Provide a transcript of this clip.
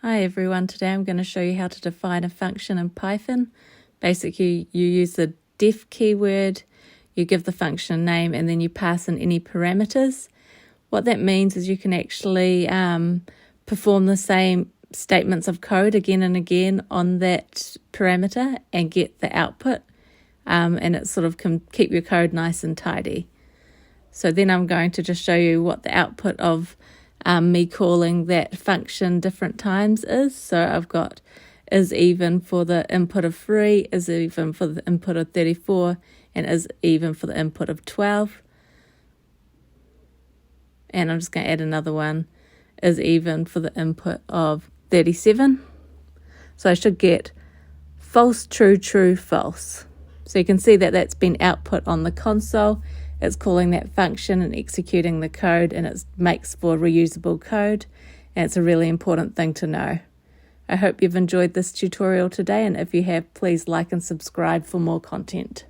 Hi everyone, today I'm going to show you how to define a function in Python. Basically, you use the def keyword, you give the function a name, and then you pass in any parameters. What that means is you can actually perform the same statements of code again and again on that parameter and get the output, and it sort of can keep your code nice and tidy. So then I'm going to just show you what the output of me calling that function different times is. So I've got is even for the input of 3, is even for the input of 34, and is even for the input of 12. And I'm just going to add another one, is even for the input of 37. So I should get false, true, true, false. So you can see that that's been output on the console. It's calling that function and executing the code, and it makes for reusable code, and it's a really important thing to know. I hope you've enjoyed this tutorial today, and if you have, please like and subscribe for more content.